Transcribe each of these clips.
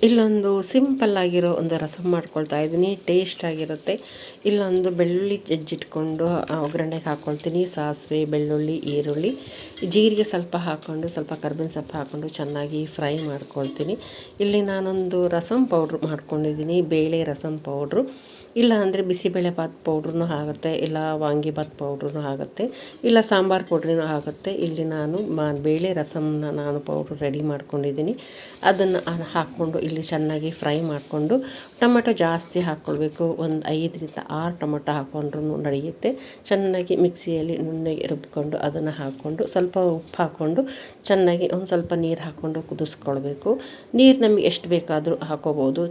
ಇಲ್ಲೊಂದು ಸಿಂಪಲ್ ಆಗಿರೋ ಒಂದು ರಸಮ್ ಮಾಡ್ಕೊಳ್ತಾ ಇದ್ದೀನಿ, ಟೇಸ್ಟ್ ಆಗಿರುತ್ತೆ. ಇಲ್ಲೊಂದು ಬೆಳ್ಳುಳ್ಳಿ ಜಜ್ಜಿಟ್ಕೊಂಡು ಒಗ್ಗರಣೆಗೆ ಹಾಕ್ಕೊಳ್ತೀನಿ. ಸಾಸಿವೆ, ಬೆಳ್ಳುಳ್ಳಿ, ಈರುಳ್ಳಿ, ಜೀರಿಗೆ ಸ್ವಲ್ಪ ಹಾಕ್ಕೊಂಡು ಸ್ವಲ್ಪ ಕರ್ಬೇವಿನ ಸೊಪ್ಪು ಹಾಕ್ಕೊಂಡು ಚೆನ್ನಾಗಿ ಫ್ರೈ ಮಾಡ್ಕೊಳ್ತೀನಿ. ಇಲ್ಲಿ ನಾನೊಂದು ರಸಮ್ ಪೌಡ್ರ್ ಮಾಡ್ಕೊಂಡಿದ್ದೀನಿ, ಬೇಳೆ ರಸಮ್ ಪೌಡ್ರು. ಇಲ್ಲ ಅಂದರೆ ಬಿಸಿಬೇಳೆಭಾತ್ ಪೌಡ್ರೂ ಆಗುತ್ತೆ, ಇಲ್ಲ ವಾಂಗಿಭಾತ್ ಪೌಡ್ರೂ ಆಗುತ್ತೆ, ಇಲ್ಲ ಸಾಂಬಾರು ಪೌಡ್ರೂ ಆಗುತ್ತೆ. ಇಲ್ಲಿ ನಾನು ಬೇಳೆ ರಸಮ್ನ ನಾನು ಪೌಡ್ರ್ ರೆಡಿ ಮಾಡ್ಕೊಂಡಿದ್ದೀನಿ. ಅದನ್ನು ಹಾಕ್ಕೊಂಡು ಇಲ್ಲಿ ಚೆನ್ನಾಗಿ ಫ್ರೈ ಮಾಡಿಕೊಂಡು, ಟೊಮೆಟೊ ಜಾಸ್ತಿ ಹಾಕ್ಕೊಳ್ಬೇಕು. ಒಂದು 5ರಿಂದ 6 ಟೊಮೆಟೊ ಹಾಕ್ಕೊಂಡ್ರೂ ನಡೆಯುತ್ತೆ. ಚೆನ್ನಾಗಿ ಮಿಕ್ಸಿಯಲ್ಲಿ ನುಣ್ಣಗೆ ರುಬ್ಕೊಂಡು ಅದನ್ನು ಹಾಕ್ಕೊಂಡು ಸ್ವಲ್ಪ ಉಪ್ಪು ಹಾಕ್ಕೊಂಡು ಚೆನ್ನಾಗಿ ಒಂದು ಸ್ವಲ್ಪ ನೀರು ಹಾಕ್ಕೊಂಡು ಕುದಿಸ್ಕೊಳ್ಬೇಕು. ನೀರು ನಮಗೆ ಎಷ್ಟು ಬೇಕಾದರೂ ಹಾಕೋಬೋದು,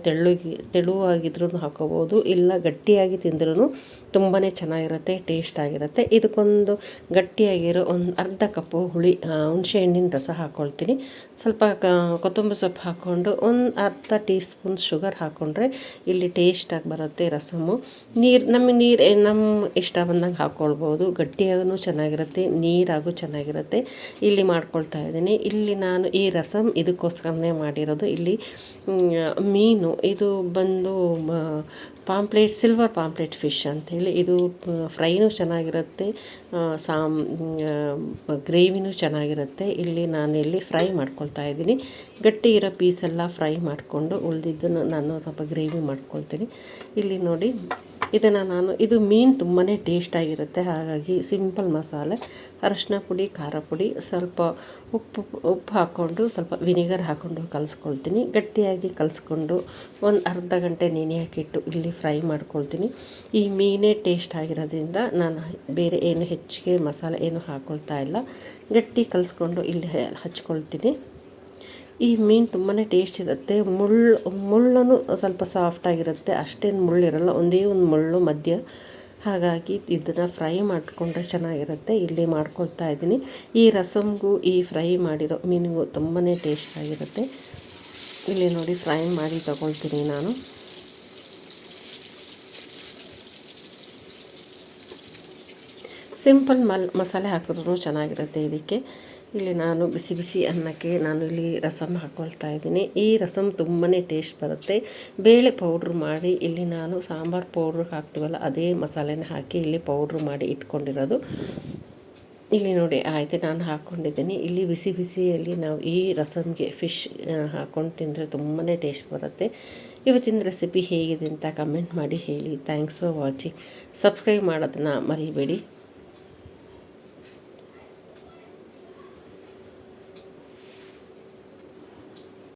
ತೆಳುವಾಗಿದ್ರೂ ಹಾಕೋಬೋದು, ಇಲ್ಲ ಗಟ್ಟಿಯಾಗಿ ತಿಂದ್ರೂ ತುಂಬಾ ಚೆನ್ನಾಗಿರುತ್ತೆ, ಟೇಸ್ಟ್ ಆಗಿರುತ್ತೆ. ಇದಕ್ಕೊಂದು ಗಟ್ಟಿಯಾಗಿರೋ ಒಂದು ಅರ್ಧ ಕಪ್ಪು ಹುಣಸೆ ಹಣ್ಣಿನ ರಸ ಹಾಕ್ಕೊಳ್ತೀನಿ. ಸ್ವಲ್ಪ ಕೊತ್ತಂಬರಿ ಸೊಪ್ಪು ಹಾಕ್ಕೊಂಡು ಒಂದು ಅರ್ಧ ಟೀ ಸ್ಪೂನ್ ಶುಗರ್ ಹಾಕ್ಕೊಂಡ್ರೆ ಇಲ್ಲಿ ಟೇಸ್ಟಾಗಿ ಬರುತ್ತೆ ರಸಮು. ನಮಗೆ ನೀರು ನಮ್ಮ ಇಷ್ಟ ಬಂದಂಗೆ ಹಾಕ್ಕೊಳ್ಬೋದು, ಗಟ್ಟಿಯಾಗೂ ಚೆನ್ನಾಗಿರುತ್ತೆ, ನೀರಾಗೂ ಚೆನ್ನಾಗಿರುತ್ತೆ. ಇಲ್ಲಿ ಮಾಡ್ಕೊಳ್ತಾ ಇದ್ದೀನಿ. ಇಲ್ಲಿ ನಾನು ಈ ರಸಮ್ ಇದಕ್ಕೋಸ್ಕರನೇ ಮಾಡಿರೋದು. ಇಲ್ಲಿ ಮೀನು ಇದು ಬಂದು ಸಿಲ್ವರ್ ಪಾಂಪ್ಲೆಟ್ ಫಿಶ್ ಅಂಥೇಳಿ, ಇದು ಫ್ರೈನೂ ಚೆನ್ನಾಗಿರುತ್ತೆ, ಗ್ರೇವಿನೂ ಚೆನ್ನಾಗಿರುತ್ತೆ. ಇಲ್ಲಿ ನಾನಿಲ್ಲಿ ಫ್ರೈ ಮಾಡ್ಕೊಳ್ತಾ ಇದ್ದೀನಿ. ಗಟ್ಟಿ ಇರೋ ಪೀಸೆಲ್ಲ ಫ್ರೈ ಮಾಡಿಕೊಂಡು ಉಳಿದಿದ್ದನ್ನು ನಾನು ಸ್ವಲ್ಪ ಗ್ರೇವಿ ಮಾಡ್ಕೊಳ್ತೀನಿ. ಇಲ್ಲಿ ನೋಡಿ, ಇದು ಮೀನು ತುಂಬಾ ಟೇಸ್ಟಾಗಿರುತ್ತೆ. ಹಾಗಾಗಿ ಸಿಂಪಲ್ ಮಸಾಲೆ, ಅರಶಿನ ಪುಡಿ, ಖಾರ ಪುಡಿ, ಸ್ವಲ್ಪ ಉಪ್ಪು ಹಾಕ್ಕೊಂಡು ಸ್ವಲ್ಪ ವಿನಿಗರ್ ಹಾಕ್ಕೊಂಡು ಕಲಿಸ್ಕೊಳ್ತೀನಿ. ಗಟ್ಟಿಯಾಗಿ ಕಲಿಸ್ಕೊಂಡು ಒಂದು ಅರ್ಧ ಗಂಟೆ ನೆನೆ ಹಾಕಿಟ್ಟು ಇಲ್ಲಿ ಫ್ರೈ ಮಾಡ್ಕೊಳ್ತೀನಿ. ಈ ಮೀನೇ ಟೇಸ್ಟ್ ಆಗಿರೋದ್ರಿಂದ ನಾನು ಬೇರೆ ಏನು ಹೆಚ್ಚಿಗೆ ಮಸಾಲೆ ಏನು ಹಾಕ್ಕೊಳ್ತಾ ಇಲ್ಲ. ಗಟ್ಟಿ ಕಲಿಸ್ಕೊಂಡು ಇಲ್ಲಿ ಹಚ್ಕೊಳ್ತೀನಿ. ಈ ಮೀನು ತುಂಬಾ ಟೇಸ್ಟ್ ಇರುತ್ತೆ. ಮುಳ್ಳೂ ಸ್ವಲ್ಪ ಸಾಫ್ಟಾಗಿರುತ್ತೆ, ಅಷ್ಟೇನು ಮುಳ್ಳಿರಲ್ಲ, ಒಂದೇ ಒಂದು ಮುಳ್ಳು ಮಧ್ಯ. ಹಾಗಾಗಿ ಇದನ್ನು ಫ್ರೈ ಮಾಡಿಕೊಂಡ್ರೆ ಚೆನ್ನಾಗಿರುತ್ತೆ. ಇಲ್ಲಿ ಮಾಡ್ಕೊಳ್ತಾ ಇದ್ದೀನಿ. ಈ ರಸಮ್ಗೂ ಈ ಫ್ರೈ ಮಾಡಿರೋ ಮೀನಿಗೂ ತುಂಬಾ ಟೇಸ್ಟ್ ಆಗಿರುತ್ತೆ. ಇಲ್ಲಿ ನೋಡಿ, ಫ್ರೈ ಮಾಡಿ ತಗೊಳ್ತೀನಿ ನಾನು. ಸಿಂಪಲ್ ಮಸಾಲೆ ಹಾಕಿದ್ರೂ ಚೆನ್ನಾಗಿರುತ್ತೆ ಇದಕ್ಕೆ. ಇಲ್ಲಿ ನಾನು ಬಿಸಿ ಬಿಸಿ ಅನ್ನಕ್ಕೆ ನಾನು ಇಲ್ಲಿ ರಸಮ್ ಹಾಕ್ಕೊಳ್ತಾ ಇದ್ದೀನಿ. ಈ ರಸಮ್ ತುಂಬಾ ಟೇಸ್ಟ್ ಬರುತ್ತೆ. ಬೇಳೆ ಪೌಡ್ರ್ ಮಾಡಿ ಇಲ್ಲಿ ನಾನು ಸಾಂಬಾರು ಪೌಡ್ರ್ ಹಾಕ್ತೀವಲ್ಲ ಅದೇ ಮಸಾಲೆನ ಹಾಕಿ ಇಲ್ಲಿ ಪೌಡ್ರ್ ಮಾಡಿ ಇಟ್ಕೊಂಡಿರೋದು. ಇಲ್ಲಿ ನೋಡಿ ಆಯಿತು, ನಾನು ಹಾಕ್ಕೊಂಡಿದ್ದೀನಿ. ಇಲ್ಲಿ ಬಿಸಿ ಬಿಸಿಯಲ್ಲಿ ನಾವು ಈ ರಸಮ್ಗೆ ಫಿಶ್ ಹಾಕ್ಕೊಂಡು ತಿಂದರೆ ತುಂಬಾ ಟೇಸ್ಟ್ ಬರುತ್ತೆ. ಇವತ್ತಿನ ರೆಸಿಪಿ ಹೇಗಿದೆ ಅಂತ ಕಮೆಂಟ್ ಮಾಡಿ ಹೇಳಿ. Thanks for watching. ಸಬ್ಸ್ಕ್ರೈಬ್ ಮಾಡೋದನ್ನು ಮರಿಬೇಡಿ.